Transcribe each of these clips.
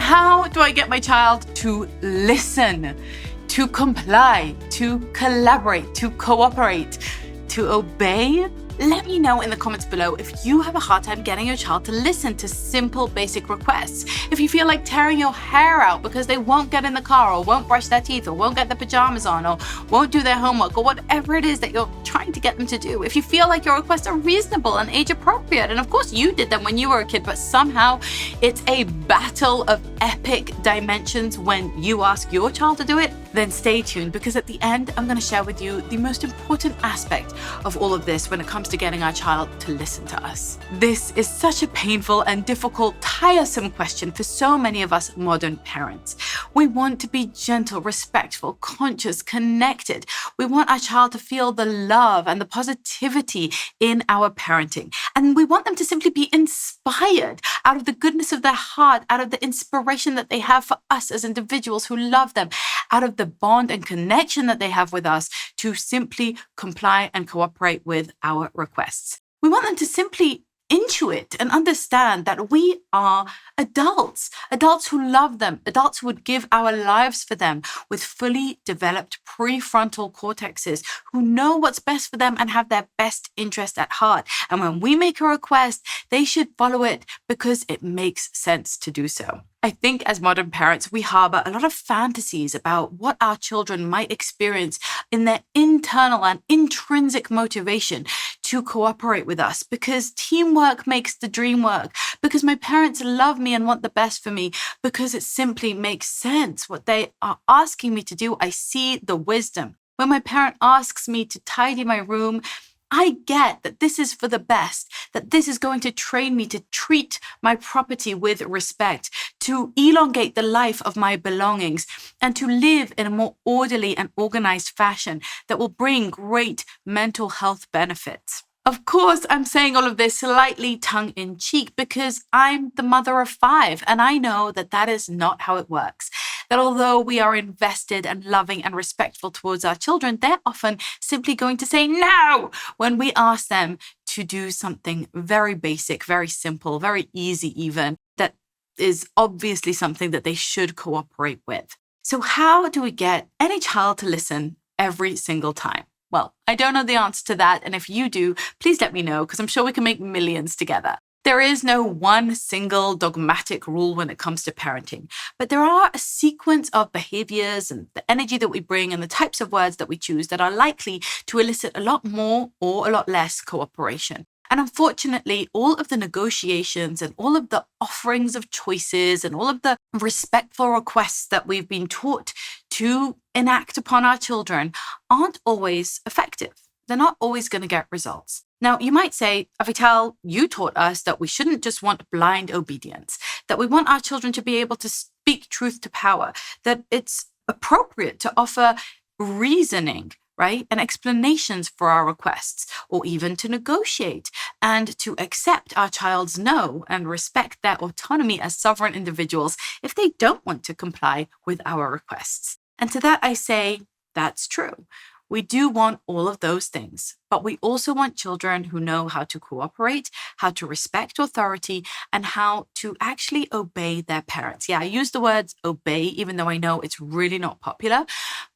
How do I get my child to listen, to comply, to collaborate, to cooperate, to obey? Let me know in the comments below if you have a hard time getting your child to listen to simple, basic requests. If you feel like tearing your hair out because they won't get in the car or won't brush their teeth or won't get their pajamas on or won't do their homework or whatever it is that you're trying to get them to do. If you feel like your requests are reasonable and age appropriate, and of course you did them when you were a kid, but somehow it's a battle of epic dimensions when you ask your child to do it, then stay tuned, because at the end, I'm going to share with you the most important aspect of all of this when it comes to getting our child to listen to us. This is such a painful and difficult, tiresome question for so many of us modern parents. We want to be gentle, respectful, conscious, connected. We want our child to feel the love and the positivity in our parenting. And we want them to simply be inspired out of the goodness of their heart, out of the inspiration that they have for us as individuals who love them, out of the bond and connection that they have with us, to simply comply and cooperate with our requests. We want them to simply intuit and understand that we are adults who love them, adults who would give our lives for them, with fully developed prefrontal cortexes, who know what's best for them and have their best interest at heart. And when we make a request, they should follow it because it makes sense to do so. I think as modern parents, we harbor a lot of fantasies about what our children might experience in their internal and intrinsic motivation to cooperate with us, because teamwork makes the dream work, because my parents love me and want the best for me, because it simply makes sense what they are asking me to do. I see the wisdom. When my parent asks me to tidy my room, I get that this is for the best, that this is going to train me to treat my property with respect, to elongate the life of my belongings, and to live in a more orderly and organized fashion that will bring great mental health benefits. Of course, I'm saying all of this slightly tongue-in-cheek because I'm the mother of 5, and I know that that is not how it works. That although we are invested and loving and respectful towards our children, they're often simply going to say no when we ask them to do something very basic, very simple, very easy even, that is obviously something that they should cooperate with. So how do we get any child to listen every single time? Well, I don't know the answer to that, and if you do, please let me know, because I'm sure we can make millions together. There is no one single dogmatic rule when it comes to parenting, but there are a sequence of behaviors and the energy that we bring and the types of words that we choose that are likely to elicit a lot more or a lot less cooperation. And unfortunately, all of the negotiations and all of the offerings of choices and all of the respectful requests that we've been taught to enact upon our children aren't always effective. They're not always going to get results. Now, you might say, Avital, you taught us that we shouldn't just want blind obedience, that we want our children to be able to speak truth to power, that it's appropriate to offer reasoning, right, and explanations for our requests, or even to negotiate and to accept our child's no and respect their autonomy as sovereign individuals if they don't want to comply with our requests. And to that I say, that's true. We do want all of those things, but we also want children who know how to cooperate, how to respect authority, and how to actually obey their parents. Yeah, I use the words obey, even though I know it's really not popular,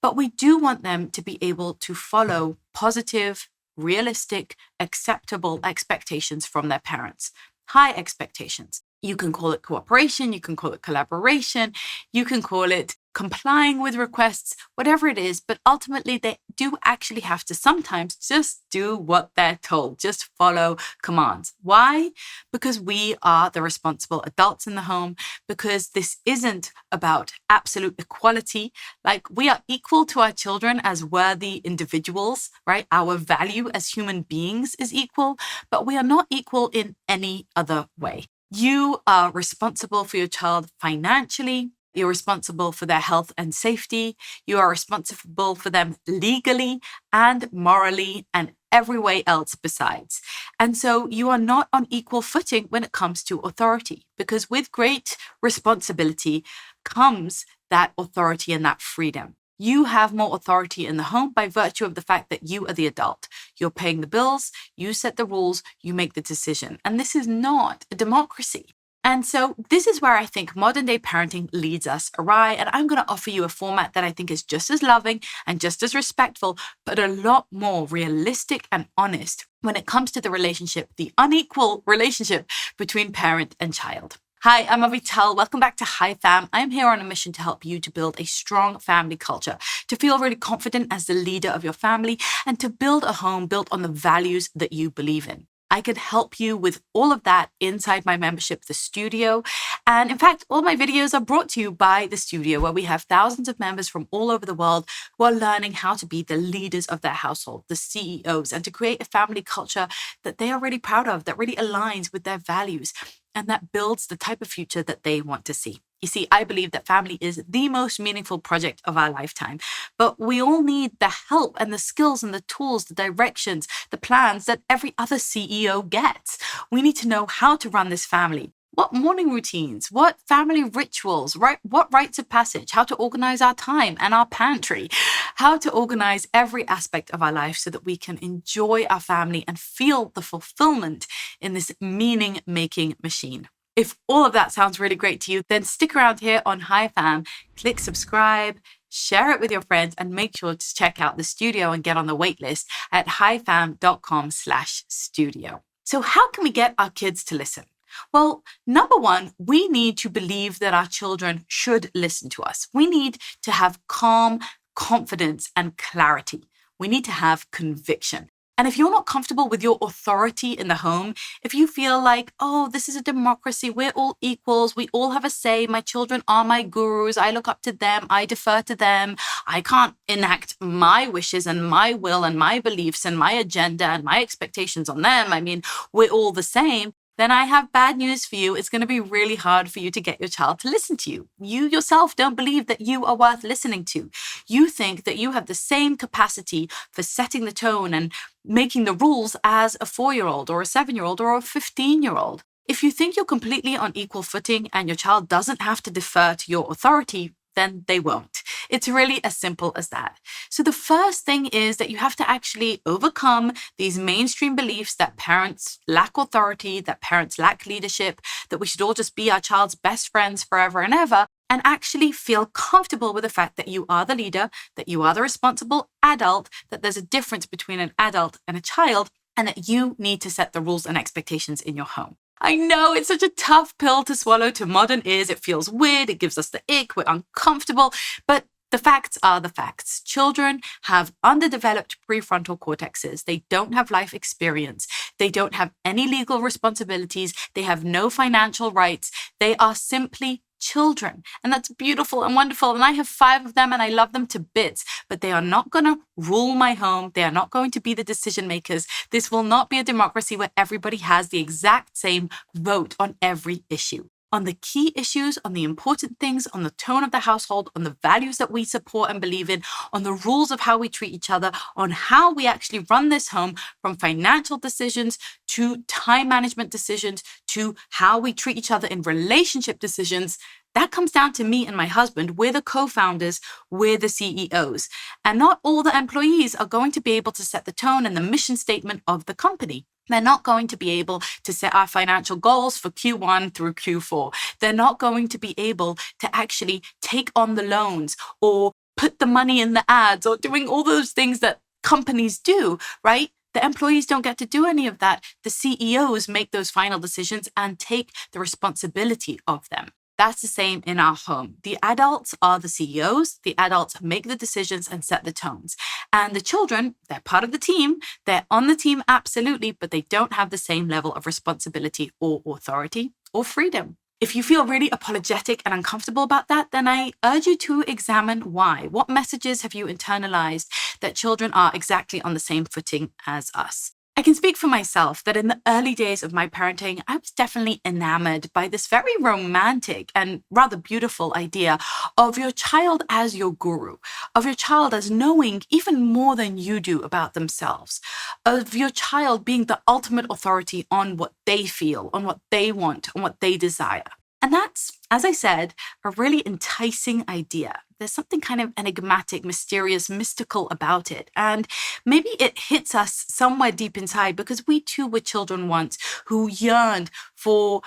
but we do want them to be able to follow positive, realistic, acceptable expectations from their parents. High expectations. You can call it cooperation, you can call it collaboration, you can call it complying with requests, whatever it is, but ultimately they do actually have to sometimes just do what they're told, just follow commands. Why? Because we are the responsible adults in the home, because this isn't about absolute equality. Like, we are equal to our children as worthy individuals, right? Our value as human beings is equal, but we are not equal in any other way. You are responsible for your child financially. You're responsible for their health and safety. You are responsible for them legally and morally and every way else besides. And so you are not on equal footing when it comes to authority, because with great responsibility comes that authority and that freedom. You have more authority in the home by virtue of the fact that you are the adult. You're paying the bills, you set the rules, you make the decision. And this is not a democracy. And so this is where I think modern day parenting leads us awry. And I'm going to offer you a format that I think is just as loving and just as respectful, but a lot more realistic and honest when it comes to the relationship, the unequal relationship between parent and child. Hi, I'm Avital. Welcome back to Hi Fam. I'm here on a mission to help you to build a strong family culture, to feel really confident as the leader of your family, and to build a home built on the values that you believe in. I could help you with all of that inside my membership, The Studio. And in fact, all my videos are brought to you by The Studio, where we have thousands of members from all over the world who are learning how to be the leaders of their household, the CEOs, and to create a family culture that they are really proud of, that really aligns with their values, and that builds the type of future that they want to see. You see, I believe that family is the most meaningful project of our lifetime, but we all need the help and the skills and the tools, the directions, the plans that every other CEO gets. We need to know how to run this family. What morning routines, what family rituals, right? What rites of passage, how to organize our time and our pantry, how to organize every aspect of our life so that we can enjoy our family and feel the fulfillment in this meaning-making machine. If all of that sounds really great to you, then stick around here on Hi Fam, click subscribe, share it with your friends, and make sure to check out The Studio and get on the waitlist at hifam.com/studio. So how can we get our kids to listen? Well, number one, we need to believe that our children should listen to us. We need to have calm, confidence, and clarity. We need to have conviction. And if you're not comfortable with your authority in the home, if you feel like, oh, this is a democracy, we're all equals, we all have a say, my children are my gurus, I look up to them, I defer to them, I can't enact my wishes and my will and my beliefs and my agenda and my expectations on them, I mean, we're all the same, then I have bad news for you. It's going to be really hard for you to get your child to listen to you. You yourself don't believe that you are worth listening to. You think that you have the same capacity for setting the tone and making the rules as a 4-year-old or a 7-year-old or a 15-year-old. If you think you're completely on equal footing and your child doesn't have to defer to your authority, then they won't. It's really as simple as that. So the first thing is that you have to actually overcome these mainstream beliefs that parents lack authority, that parents lack leadership, that we should all just be our child's best friends forever and ever, and actually feel comfortable with the fact that you are the leader, that you are the responsible adult, that there's a difference between an adult and a child, and that you need to set the rules and expectations in your home. I know it's such a tough pill to swallow to modern ears. It feels weird. It gives us the ick. We're uncomfortable. But the facts are the facts. Children have underdeveloped prefrontal cortexes. They don't have life experience. They don't have any legal responsibilities. They have no financial rights. They are simply children. And that's beautiful and wonderful. And I have 5 of them and I love them to bits, but they are not going to rule my home. They are not going to be the decision makers. This will not be a democracy where everybody has the exact same vote on every issue. On the key issues, on the important things, on the tone of the household, on the values that we support and believe in, on the rules of how we treat each other, on how we actually run this home, from financial decisions to time management decisions to how we treat each other in relationship decisions. That comes down to me and my husband. We're the co-founders, we're the CEOs. And not all the employees are going to be able to set the tone and the mission statement of the company. They're not going to be able to set our financial goals for Q1 through Q4. They're not going to be able to actually take on the loans or put the money in the ads or doing all those things that companies do, right? The employees don't get to do any of that. The CEOs make those final decisions and take the responsibility of them. That's the same in our home. The adults are the CEOs. The adults make the decisions and set the tones. And the children, they're part of the team. They're on the team, absolutely, but they don't have the same level of responsibility or authority or freedom. If you feel really apologetic and uncomfortable about that, then I urge you to examine why. What messages have you internalized that children are exactly on the same footing as us? I can speak for myself that in the early days of my parenting, I was definitely enamored by this very romantic and rather beautiful idea of your child as your guru, of your child as knowing even more than you do about themselves, of your child being the ultimate authority on what they feel, on what they want, on what they desire. And that's, as I said, a really enticing idea. There's something kind of enigmatic, mysterious, mystical about it. And maybe it hits us somewhere deep inside because we too were children once who yearned for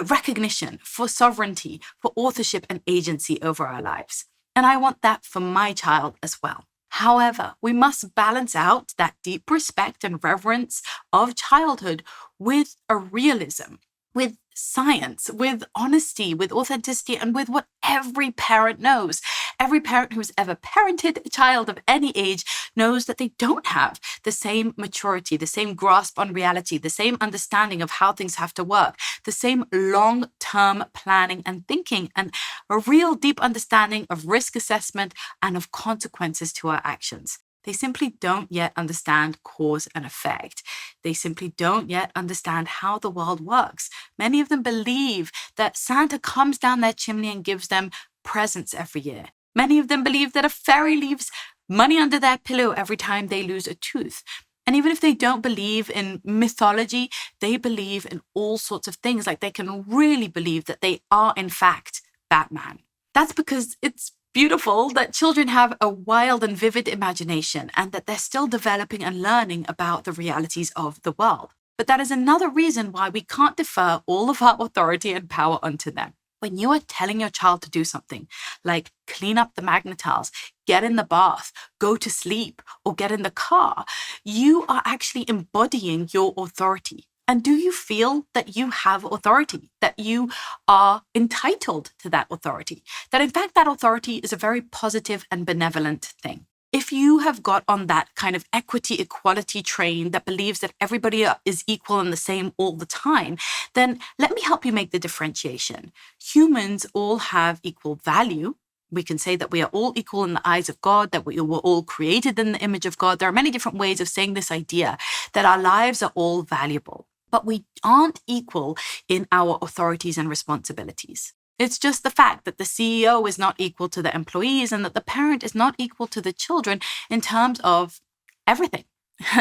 recognition, for sovereignty, for authorship and agency over our lives. And I want that for my child as well. However, we must balance out that deep respect and reverence of childhood with a realism, with science, with honesty, with authenticity, and with what every parent knows. Every parent who's ever parented a child of any age knows that they don't have the same maturity, the same grasp on reality, the same understanding of how things have to work, the same long-term planning and thinking, and a real deep understanding of risk assessment and of consequences to our actions. They simply don't yet understand cause and effect. They simply don't yet understand how the world works. Many of them believe that Santa comes down their chimney and gives them presents every year. Many of them believe that a fairy leaves money under their pillow every time they lose a tooth. And even if they don't believe in mythology, they believe in all sorts of things. Like they can really believe that they are, in fact, Batman. That's because it's beautiful that children have a wild and vivid imagination and that they're still developing and learning about the realities of the world. But that is another reason why we can't defer all of our authority and power onto them. When you are telling your child to do something like clean up the magnet tiles, get in the bath, go to sleep, or get in the car, you are actually embodying your authority. And do you feel that you have authority, that you are entitled to that authority, that in fact that authority is a very positive and benevolent thing? If you have got on that kind of equity, equality train that believes that everybody is equal and the same all the time, then let me help you make the differentiation. Humans all have equal value. We can say that we are all equal in the eyes of God, that we were all created in the image of God. There are many different ways of saying this idea, that our lives are all valuable. But we aren't equal in our authorities and responsibilities. It's just the fact that the CEO is not equal to the employees and that the parent is not equal to the children in terms of everything,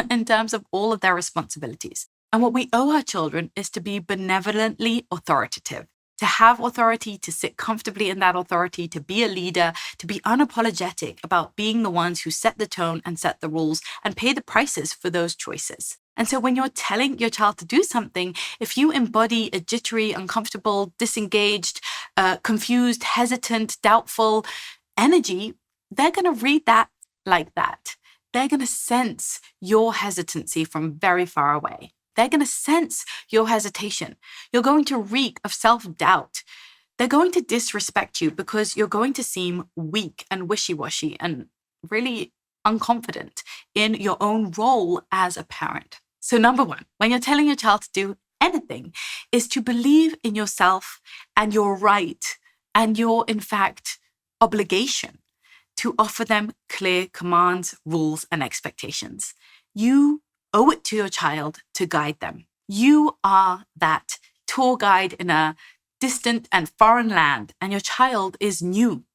in terms of all of their responsibilities. And what we owe our children is to be benevolently authoritative, to have authority, to sit comfortably in that authority, to be a leader, to be unapologetic about being the ones who set the tone and set the rules and pay the prices for those choices. And so when you're telling your child to do something, if you embody a jittery, uncomfortable, disengaged, confused, hesitant, doubtful energy, they're going to read that like that. They're going to sense your hesitancy from very far away. They're going to sense your hesitation. You're going to reek of self-doubt. They're going to disrespect you because you're going to seem weak and wishy-washy and really unconfident in your own role as a parent. So number one, when you're telling your child to do anything, is to believe in yourself and your right and your, in fact, obligation to offer them clear commands, rules, and expectations. You owe it to your child to guide them. You are that tour guide in a distant and foreign land, and your child is new.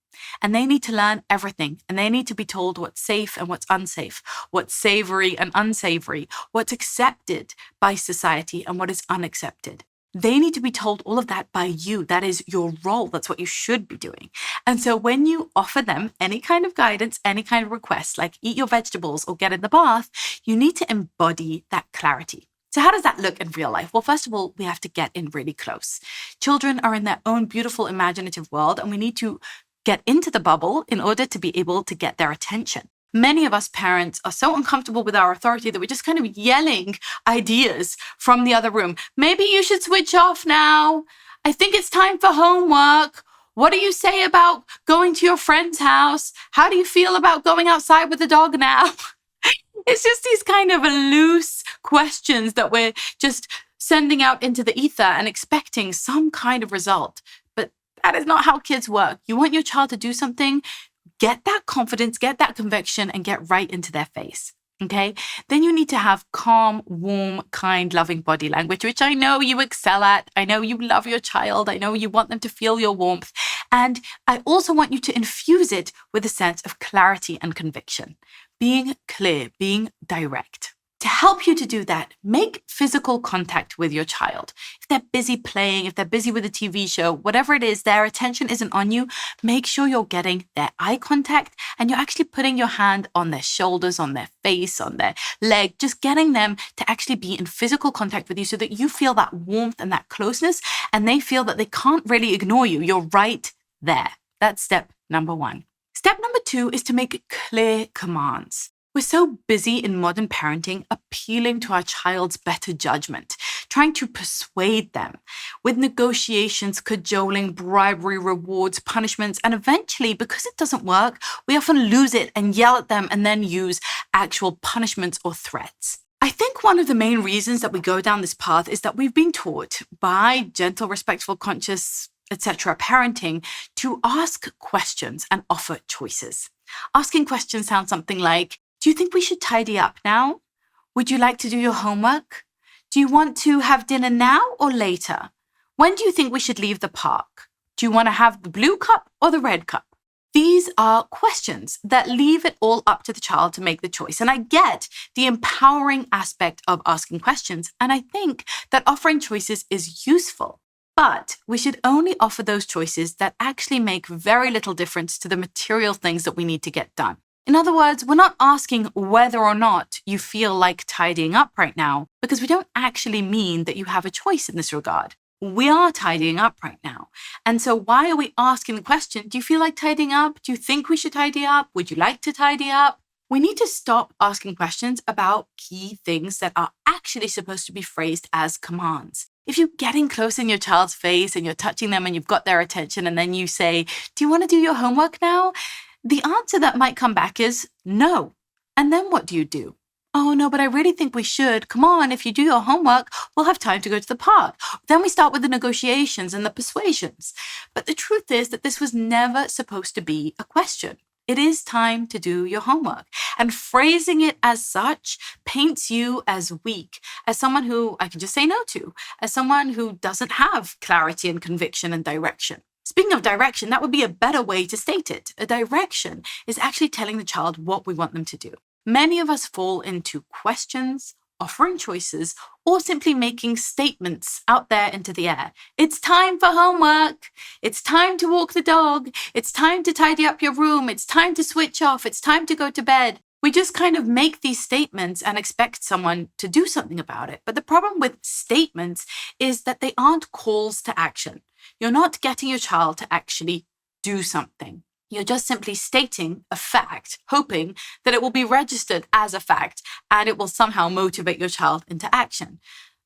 And they need to learn everything. And they need to be told what's safe and what's unsafe, what's savory and unsavory, what's accepted by society and what is unaccepted. They need to be told all of that by you. That is your role. That's what you should be doing. And so when you offer them any kind of guidance, any kind of request, like eat your vegetables or get in the bath, you need to embody that clarity. So how does that look in real life? Well, first of all, we have to get in really close. Children are in their own beautiful imaginative world, and we need to get into the bubble in order to be able to get their attention. Many of us parents are so uncomfortable with our authority that we're just kind of yelling ideas from the other room. Maybe you should switch off now. I think it's time for homework. What do you say about going to your friend's house? How do you feel about going outside with the dog now? It's just these kind of loose questions that we're just sending out into the ether and expecting some kind of result. But that is not how kids work. You want your child to do something, get that confidence, get that conviction, and get right into their face. Okay? Then you need to have calm, warm, kind, loving body language, which I know you excel at. I know you love your child. I know you want them to feel your warmth. And I also want you to infuse it with a sense of clarity and conviction. Being clear, being direct. To help you to do that, make physical contact with your child. If they're busy playing, if they're busy with a TV show, whatever it is, their attention isn't on you, make sure you're getting their eye contact and you're actually putting your hand on their shoulders, on their face, on their leg, just getting them to actually be in physical contact with you so that you feel that warmth and that closeness and they feel that they can't really ignore you. You're right there. That's step number 1. Step number 2 is to make clear commands. We're so busy in modern parenting appealing to our child's better judgment, trying to persuade them with negotiations, cajoling, bribery, rewards, punishments, and eventually, because it doesn't work, we often lose it and yell at them and then use actual punishments or threats. I think one of the main reasons that we go down this path is that we've been taught by gentle, respectful, conscious, etc. parenting to ask questions and offer choices. Asking questions sounds something like, do you think we should tidy up now? Would you like to do your homework? Do you want to have dinner now or later? When do you think we should leave the park? Do you want to have the blue cup or the red cup? These are questions that leave it all up to the child to make the choice. And I get the empowering aspect of asking questions. And I think that offering choices is useful. But we should only offer those choices that actually make very little difference to the material things that we need to get done. In other words, we're not asking whether or not you feel like tidying up right now, because we don't actually mean that you have a choice in this regard. We are tidying up right now. And so why are we asking the question, do you feel like tidying up? Do you think we should tidy up? Would you like to tidy up? We need to stop asking questions about key things that are actually supposed to be phrased as commands. If you're getting close in your child's face and you're touching them and you've got their attention and then you say, do you want to do your homework now? The answer that might come back is no. And then what do? Oh, no, but I really think we should. Come on, if you do your homework, we'll have time to go to the park. Then we start with the negotiations and the persuasions. But the truth is that this was never supposed to be a question. It is time to do your homework. And phrasing it as such paints you as weak, as someone who I can just say no to, as someone who doesn't have clarity and conviction and direction. Speaking of direction, that would be a better way to state it. A direction is actually telling the child what we want them to do. Many of us fall into questions, offering choices, or simply making statements out there into the air. It's time for homework. It's time to walk the dog. It's time to tidy up your room. It's time to switch off. It's time to go to bed. We just kind of make these statements and expect someone to do something about it. But the problem with statements is that they aren't calls to action. You're not getting your child to actually do something. You're just simply stating a fact, hoping that it will be registered as a fact and it will somehow motivate your child into action.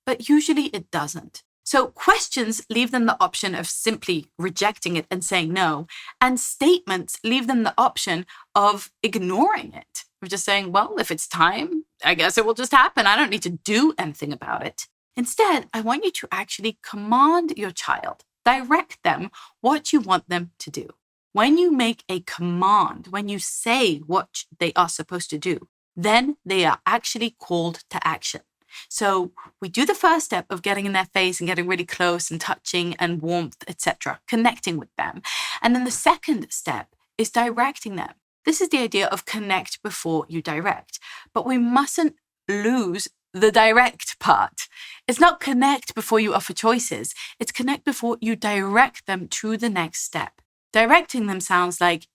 But usually it doesn't. So questions leave them the option of simply rejecting it and saying no, and statements leave them the option of ignoring it, of just saying, well, if it's time, I guess it will just happen. I don't need to do anything about it. Instead, I want you to actually command your child, direct them what you want them to do. When you make a command, when you say what they are supposed to do, then they are actually called to action. So we do the first step of getting in their face and getting really close and touching and warmth, etc., connecting with them. And then the second step is directing them. This is the idea of connect before you direct. But we mustn't lose the direct part. It's not connect before you offer choices. It's connect before you direct them to the next step. Directing them sounds like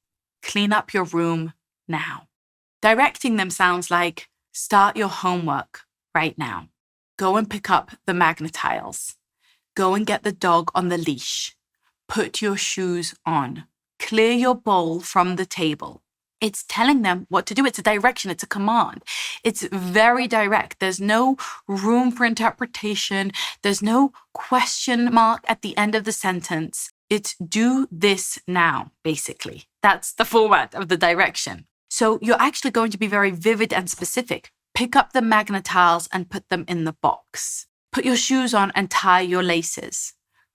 clean up your room now. Directing them sounds like start your homework right now. Go and pick up the magnetiles. Go and get the dog on the leash. Put your shoes on. Clear your bowl from the table. It's telling them what to do. It's a direction. It's a command. It's very direct. There's no room for interpretation. There's no question mark at the end of the sentence. It's do this now, basically. That's the format of the direction. So you're actually going to be very vivid and specific. Pick up the magnetiles and put them in the box. Put your shoes on and tie your laces.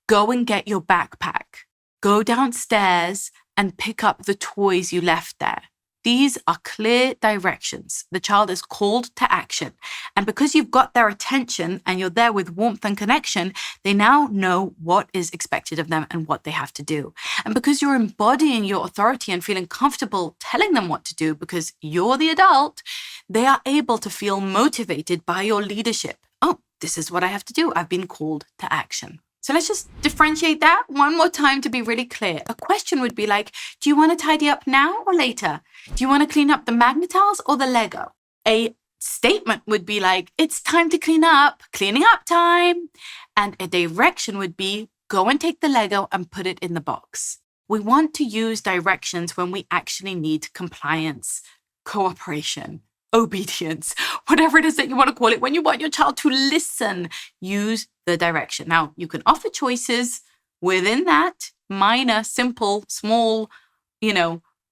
Go and get your backpack. Go downstairs and pick up the toys you left there. These are clear directions. The child is called to action. And because you've got their attention and you're there with warmth and connection, they now know what is expected of them and what they have to do. And because you're embodying your authority and feeling comfortable telling them what to do because you're the adult, They are able to feel motivated by your leadership. Oh, this is what I have to do. I've been called to action. So let's just differentiate that one more time to be really clear. A question would be like, do you want to tidy up now or later? Do you want to clean up the Magna-Tiles or the Lego? A statement would be like, it's time to clean up, cleaning up time. And a direction would be, go and take the Lego and put it in the box. We want to use directions when we actually need compliance, cooperation, obedience, whatever it is that you want to call it. When you want your child to listen, use the direction. Now, you can offer choices within that, minor, simple, small,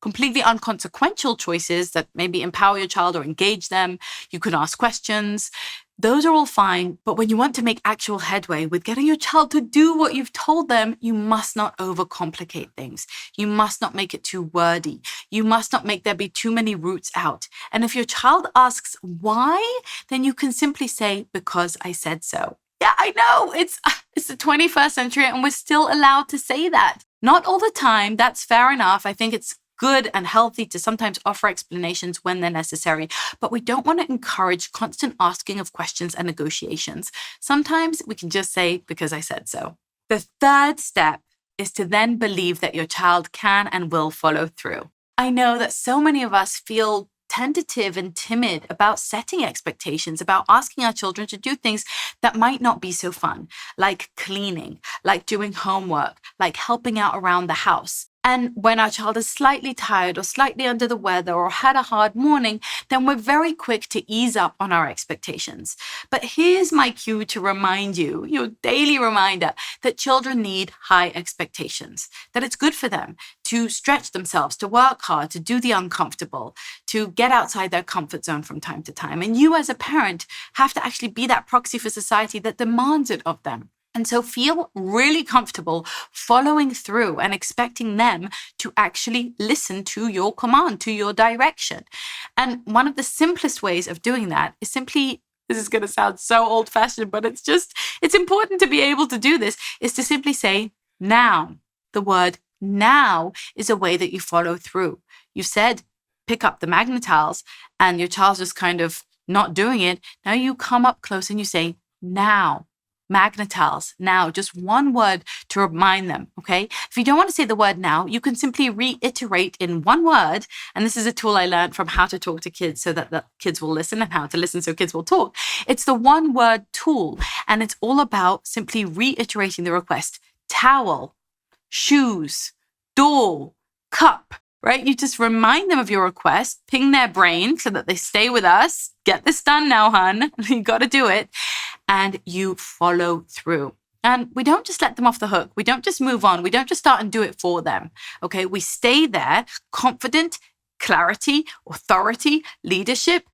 completely inconsequential choices that maybe empower your child or engage them. You can ask questions. Those are all fine. But when you want to make actual headway with getting your child to do what you've told them, you must not overcomplicate things. You must not make it too wordy. You must not make there be too many routes out. And if your child asks why, then you can simply say, because I said so. Yeah, I know it's the 21st century and we're still allowed to say that. Not all the time. That's fair enough. I think it's good and healthy to sometimes offer explanations when they're necessary, but we don't want to encourage constant asking of questions and negotiations. Sometimes we can just say, because I said so. The third step is to then believe that your child can and will follow through. I know that so many of us feel tentative and timid about setting expectations, about asking our children to do things that might not be so fun, like cleaning, like doing homework, like helping out around the house. And when our child is slightly tired or slightly under the weather or had a hard morning, then we're very quick to ease up on our expectations. But here's my cue to remind you, your daily reminder, that children need high expectations, that it's good for them to stretch themselves, to work hard, to do the uncomfortable, to get outside their comfort zone from time to time. And you as a parent have to actually be that proxy for society that demands it of them. And so feel really comfortable following through and expecting them to actually listen to your command, to your direction. And one of the simplest ways of doing that is simply, this is going to sound so old-fashioned, but it's important to be able to do this, is to simply say, now. The word now is a way that you follow through. You said, pick up the Magna-Tiles, and your child's just kind of not doing it. Now you come up close and you say, now. Magna-Tiles, now, just one word to remind them, okay? If you don't want to say the word now, you can simply reiterate in one word, and this is a tool I learned from How to Talk to Kids so that the kids will listen, and How to Listen so Kids will talk. It's the one word tool, and it's all about simply reiterating the request. Towel, shoes, door, cup, right? You just remind them of your request, ping their brain so that they stay with us. Get this done now, hun. You got to do it. And you follow through. And we don't just let them off the hook. We don't just move on. We don't just start and do it for them. Okay, we stay there, confident, clarity, authority, leadership,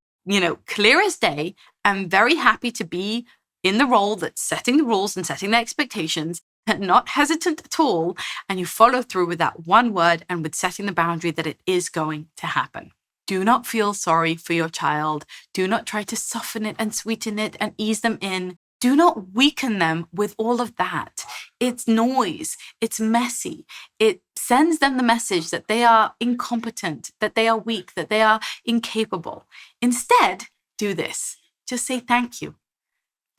clear as day, and very happy to be in the role that's setting the rules and setting the expectations, and not hesitant at all. And you follow through with that one word and with setting the boundary that it is going to happen. Do not feel sorry for your child. Do not try to soften it and sweeten it and ease them in. Do not weaken them with all of that. It's noise. It's messy. It sends them the message that they are incompetent, that they are weak, that they are incapable. Instead, do this. Just say thank you.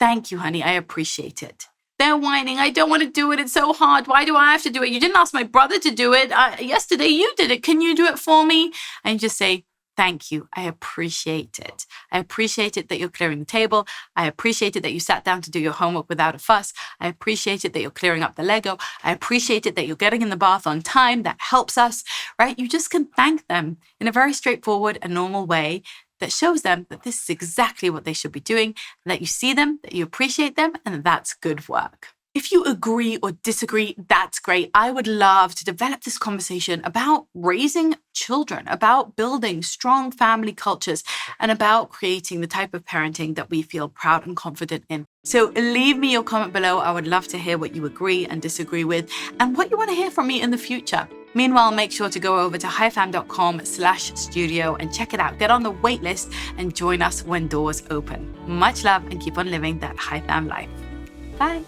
Thank you, honey. I appreciate it. They're whining. I don't want to do it. It's so hard. Why do I have to do it? You didn't ask my brother to do it. Yesterday you did it. Can you do it for me? And you just say, thank you. I appreciate it. I appreciate it that you're clearing the table. I appreciate it that you sat down to do your homework without a fuss. I appreciate it that you're clearing up the Lego. I appreciate it that you're getting in the bath on time. That helps us, right? You just can thank them in a very straightforward and normal way that shows them that this is exactly what they should be doing, that you see them, that you appreciate them, and that's good work. If you agree or disagree, that's great. I would love to develop this conversation about raising children, about building strong family cultures, and about creating the type of parenting that we feel proud and confident in. So leave me your comment below. I would love to hear what you agree and disagree with and what you want to hear from me in the future. Meanwhile, make sure to go over to highfam.com/studio and check it out. Get on the wait list and join us when doors open. Much love and keep on living that high fam life. Bye.